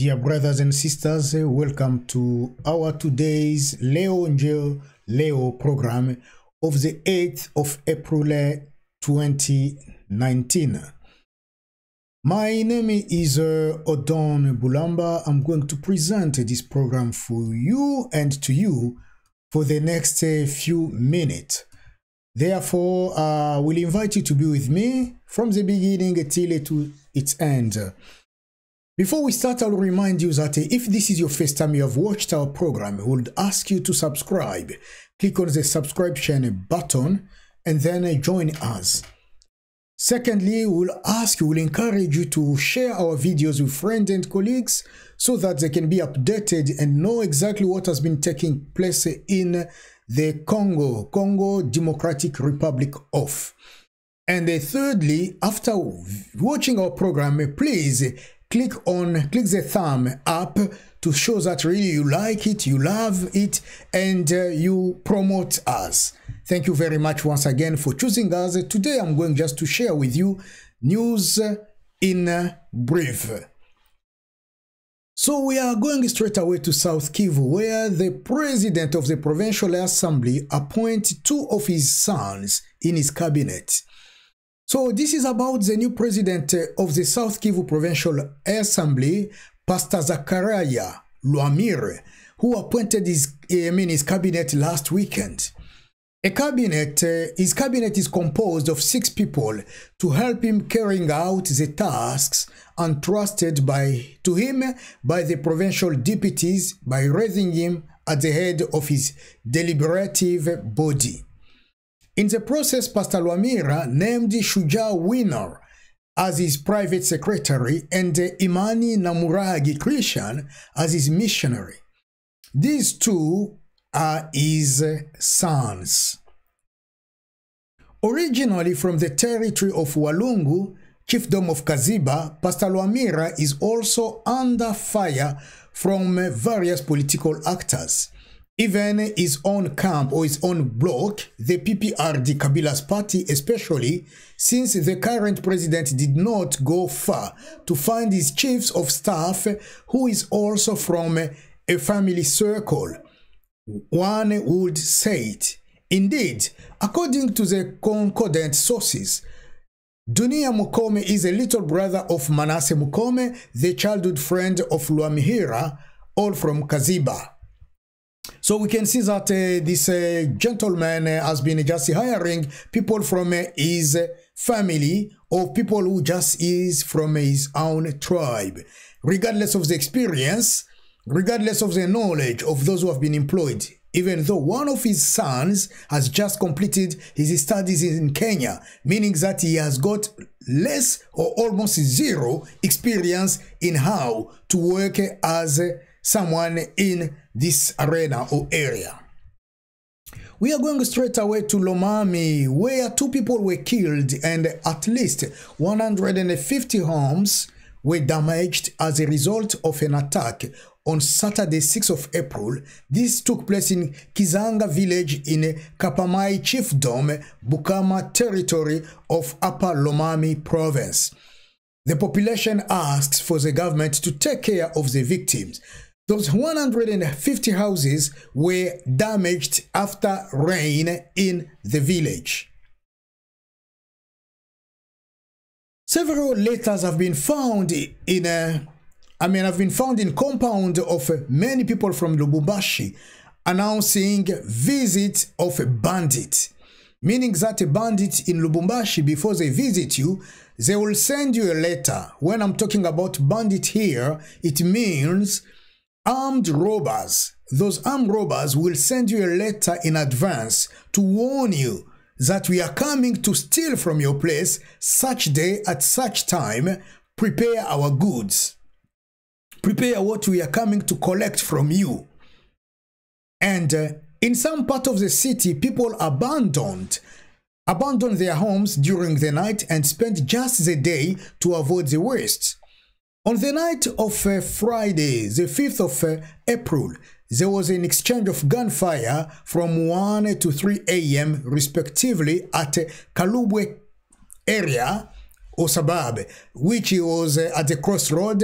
Dear brothers and sisters, welcome to our today's NJO LEO program of the 8th of April 2019. My name is Odon Bulamba. I'm going to present this program for you and to you for the next few minutes. Therefore, I will invite you to be with me from the beginning till to its end. Before we start, I'll remind you that if this is your first time you have watched our program, we would ask you to subscribe. Click on the subscription button and then join us. Secondly, we'll encourage you to share our videos with friends and colleagues so that they can be updated and know exactly what has been taking place in the Congo Democratic Republic of. And thirdly, after watching our program, please click the thumb up to show that really you like it, you love it, and you promote us. Thank you very much once again for choosing us. Today I'm going just to share with you news in brief. So we are going straight away to South Kivu, where the president of the Provincial Assembly appointed two of his sons in his cabinet. So this is about the new president of the South Kivu Provincial Assembly, Pastor Zachariah Luamire, who appointed his cabinet last weekend. His cabinet is composed of 6 people to help him carrying out the tasks entrusted to him by the provincial deputies by raising him at the head of his deliberative body. In the process, Pastor Luamira named Shuja Winner as his private secretary and Imani Namuragi Christian as his missionary. These two are his sons. Originally from the territory of Walungu, chiefdom of Kaziba, Pastor Luamira is also under fire from various political actors. Even his own camp or his own bloc, the PPRD Kabila's party especially, since the current president did not go far to find his chiefs of staff who is also from a family circle. One would say it. Indeed, according to the concordant sources, Dunia Mukome is a little brother of Manasseh Mukome, the childhood friend of Luamira, all from Kaziba. So we can see that this gentleman has been just hiring people from his family or people who just is from his own tribe. Regardless of the experience, regardless of the knowledge of those who have been employed, even though one of his sons has just completed his studies in Kenya, meaning that he has got less or almost zero experience in how to work as someone in this arena or area. We are going straight away to Lomami, where 2 people were killed and at least 150 homes were damaged as a result of an attack on Saturday, 6th of April. This took place in Kizanga village in Kapamai Chiefdom, Bukama territory of Upper Lomami province. The population asks for the government to take care of the victims. Those 150 houses were damaged after rain in the village. Several letters have been found in compound of many people from Lubumbashi announcing visit of a bandit. Meaning that a bandit in Lubumbashi, before they visit you, they will send you a letter. When I'm talking about bandit here, it means armed robbers. Those armed robbers will send you a letter in advance to warn you that we are coming to steal from your place such day at such time. Prepare our goods. Prepare what we are coming to collect from you. And in some part of the city, people abandon their homes during the night and spend just the day to avoid the worst. On the night of Friday, the 5th of April, there was an exchange of gunfire from 1 to 3 a.m. respectively at Kalubwe area or suburb, which was at the crossroad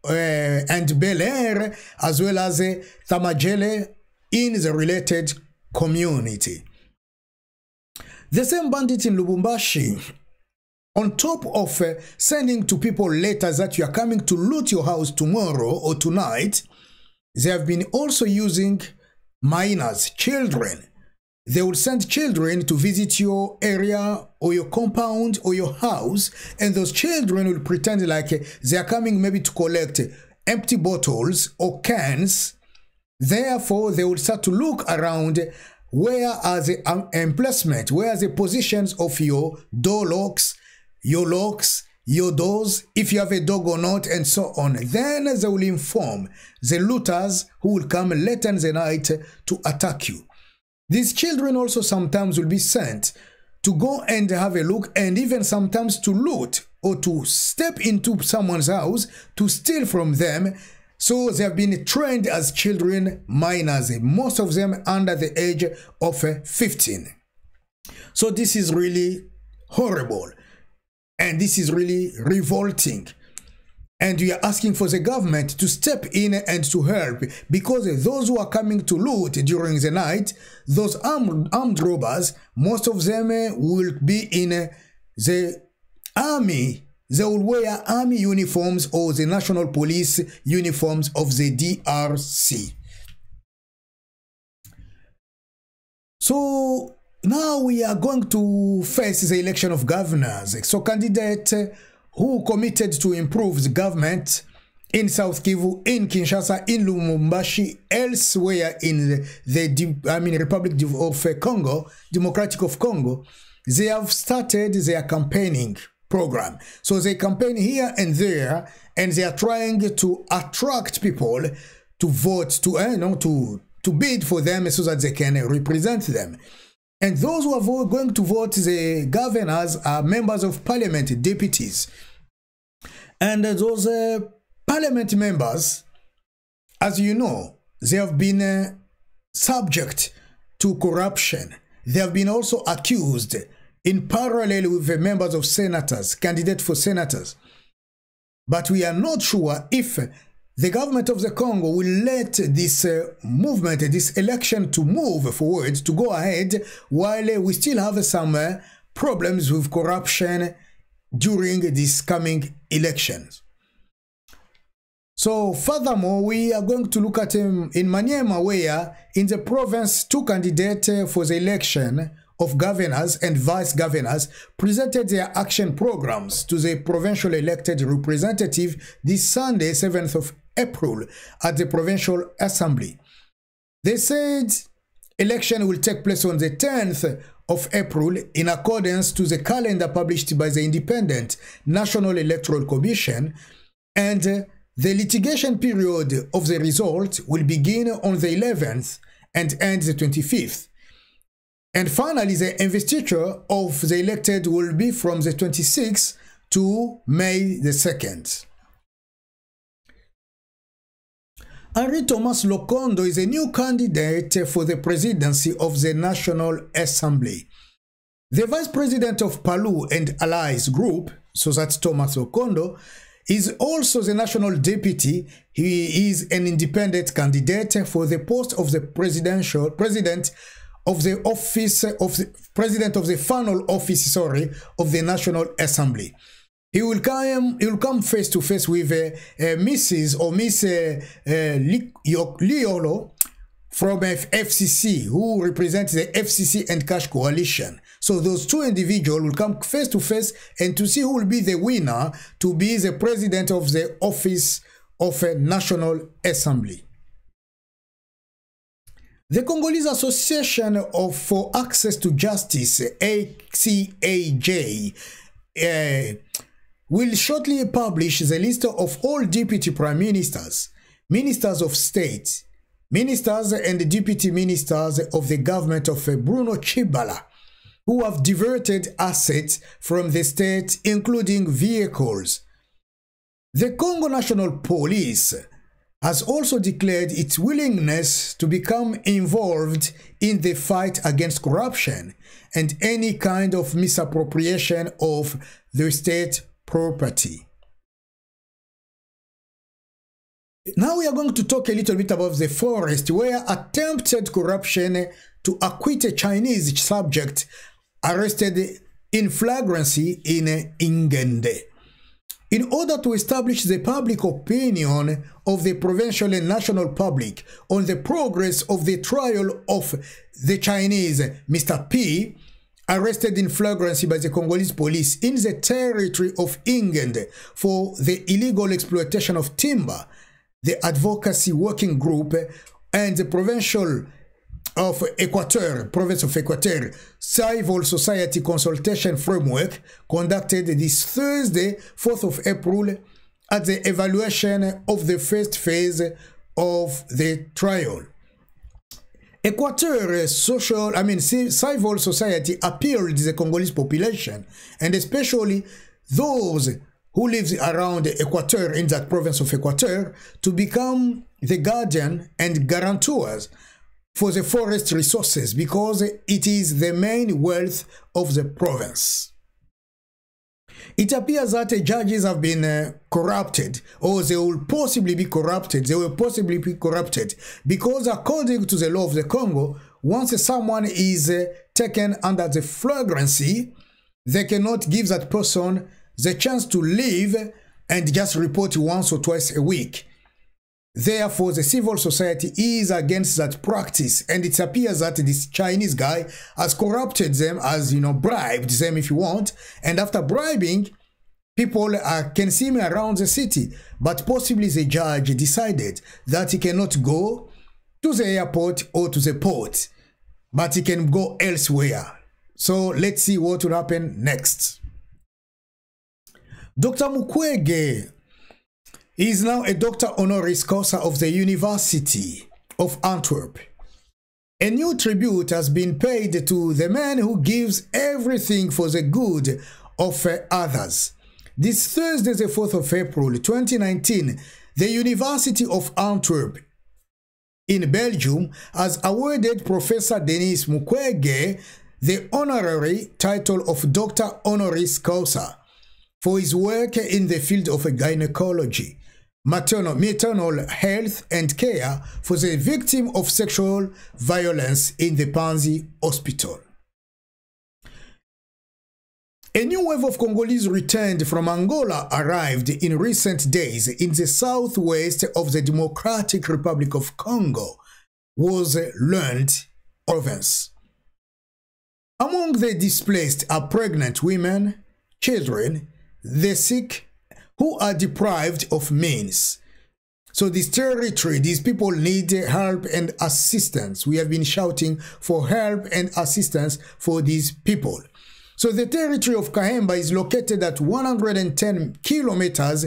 and Bel Air, as well as Tamajele in the related community. The same bandits in Lubumbashi, on top of sending to people letters that you are coming to loot your house tomorrow or tonight, they have been also using minors, children. They will send children to visit your area or your compound or your house, and those children will pretend like they are coming maybe to collect empty bottles or cans. Therefore, they will start to look around where are the emplacement, where are the positions of your door locks, your doors, if you have a dog or not, and so on. Then they will inform the looters who will come late in the night to attack you. These children also sometimes will be sent to go and have a look, and even sometimes to loot or to step into someone's house to steal from them. So they have been trained as children minors, most of them under the age of 15. So this is really horrible, and this is really revolting. And we are asking for the government to step in and to help, because those who are coming to loot during the night, those armed robbers, most of them will be in the army. They will wear army uniforms or the national police uniforms of the DRC. So now we are going to face the election of governors. So candidate who committed to improve the government in South Kivu, in Kinshasa, in Lubumbashi, elsewhere in the Republic of Congo, Democratic of Congo, they have started their campaigning program. So they campaign here and there, and they are trying to attract people to vote, to bid for them so that they can represent them. And those who are going to vote the governors are members of parliament, deputies. And those parliament members, as you know, they have been subject to corruption. They have been also accused in parallel with the members of senators, candidates for senators. But we are not sure if the government of the Congo will let this movement, this election to move forward, to go ahead, while we still have some problems with corruption during these coming elections. So furthermore, we are going to look at in Maniema, where in the province, two candidates for the election of governors and vice governors presented their action programs to the provincial elected representative this Sunday, 7th of April, at the Provincial Assembly. They said election will take place on the 10th of April in accordance to the calendar published by the Independent National Electoral Commission, and the litigation period of the result will begin on the 11th and end the 25th. And finally, the investiture of the elected will be from the 26th to May the 2nd. Henri Thomas Lokondo is a new candidate for the presidency of the National Assembly. The vice president of Palu and Allies Group, so that's Thomas Lokondo, is also the national deputy. He is an independent candidate for the post of the president of the final office, of the National Assembly. He will come face to face with Mrs. or Miss Liolo from FCC, who represents the FCC and Cash Coalition. So those two individuals will come face to face and to see who will be the winner to be the president of the office of a National Assembly. The Congolese Association for Access to Justice, ACAJ, will shortly publish the list of all deputy prime ministers, ministers of state, ministers and deputy ministers of the government of Bruno Chibala, who have diverted assets from the state, including vehicles. The Congo National Police has also declared its willingness to become involved in the fight against corruption and any kind of misappropriation of the state property. Now we are going to talk a little bit about the forest, where attempted corruption to acquit a Chinese subject arrested in flagrancy in Ingende. In order to establish the public opinion of the provincial and national public on the progress of the trial of the Chinese Mr. P, arrested in flagrancy by the Congolese police in the territory of Ingende for the illegal exploitation of timber, the Advocacy Working Group and the Provincial of Equateur, Province of Equateur, Civil Society Consultation Framework conducted this Thursday, 4th of April, at the evaluation of the first phase of the trial. Equateur civil society appealed to the Congolese population, and especially those who live around Equateur in that province of Equateur, to become the guardian and guarantors for the forest resources, because it is the main wealth of the province. It appears that judges have been corrupted, or they will possibly be corrupted. They will possibly be corrupted because, according to the law of the Congo, once someone is taken under the flagrancy, they cannot give that person the chance to leave and just report once or twice a week. Therefore, the civil society is against that practice, and it appears that this Chinese guy has corrupted them, as bribed them if you want, and after bribing, people can see him around the city, but possibly the judge decided that he cannot go to the airport or to the port, but he can go elsewhere. So let's see what will happen next. Dr. Mukwege is now a doctor honoris causa of the University of Antwerp. A new tribute has been paid to the man who gives everything for the good of others. This Thursday, the 4th of April 2019, the University of Antwerp in Belgium has awarded Professor Denis Mukwege the honorary title of Doctor Honoris Causa for his work in the field of gynecology, maternal health and care for the victim of sexual violence in the Panzi Hospital. A new wave of Congolese returned from Angola arrived in recent days in the southwest of the Democratic Republic of Congo, was learned province. Among the displaced are pregnant women, children, the sick, who are deprived of means. So this territory, these people need help and assistance. We have been shouting for help and assistance for these people. So the territory of Kahemba is located at 110 kilometers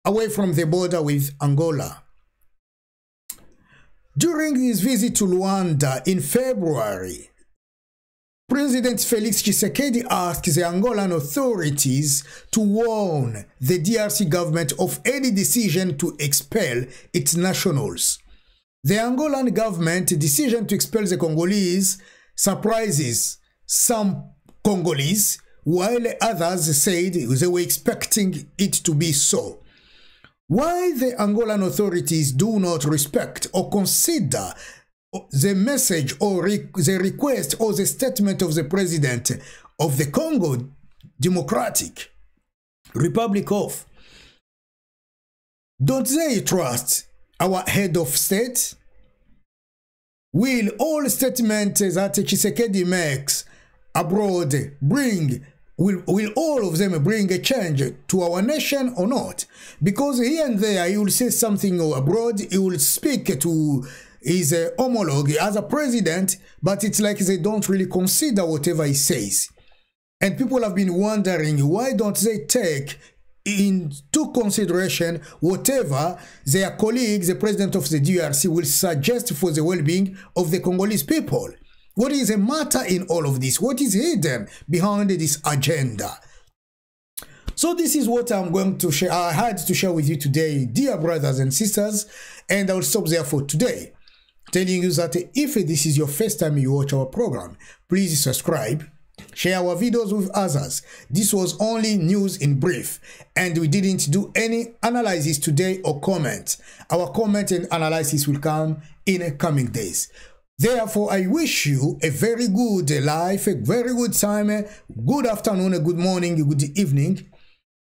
away from the border with Angola. During his visit to Luanda in February, President Felix Tshisekedi asked the Angolan authorities to warn the DRC government of any decision to expel its nationals. The Angolan government decision to expel the Congolese surprises some Congolese, while others said they were expecting it to be so. Why the Angolan authorities do not respect or consider the message or the request or the statement of the president of the Congo Democratic Republic of, don't they trust our head of state? Will all statements that Tshisekedi makes abroad will all of them bring a change to our nation or not? Because here and there he will say something abroad, he will speak to his homologue as a president, but it's like they don't really consider whatever he says. And people have been wondering, why don't they take into consideration whatever their colleagues, the president of the DRC, will suggest for the well-being of the Congolese people? What is the matter in all of this? What is hidden behind this agenda? So this is what I'm going to share. I had to share with you today, dear brothers and sisters, and I will stop there for today, telling you that if this is your first time you watch our program, please subscribe, share our videos with others. This was only news in brief, and we didn't do any analysis today or comment. Our comment and analysis will come in coming days. Therefore, I wish you a very good life, a very good time, good afternoon, a good morning, a good evening.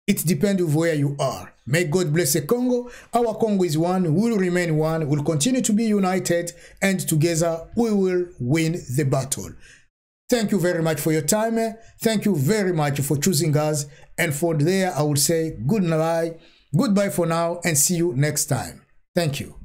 It depends on where you are. May God bless the Congo. Our Congo is one, we will remain one, we'll continue to be united, and together we will win the battle. Thank you very much for your time. Thank you very much for choosing us. And for there, I will say goodbye for now, and see you next time. Thank you.